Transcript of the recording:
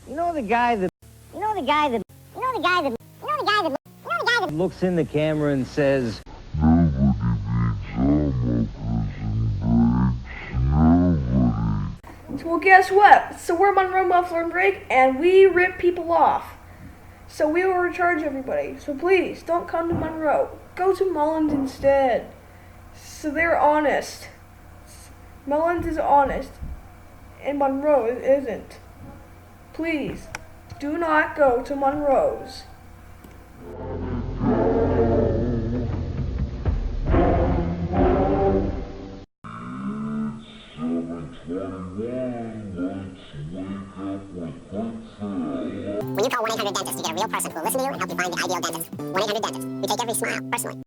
You know the guy that looks in the camera and says, "Nobody beats Monro Muffler and Brake. Nobody." Well, guess what? So we're Monro Muffler and Brake, and we rip people off. So we will recharge everybody. So please, don't come to Monro. Go to Mullins instead. So they're honest. Mullins is honest, and Monro isn't. Please, do not go to Monro's. When you call 1-800-DENTIST, you get a real person who will listen to you and help you find the ideal dentist. 1-800-DENTIST. We take every smile personally.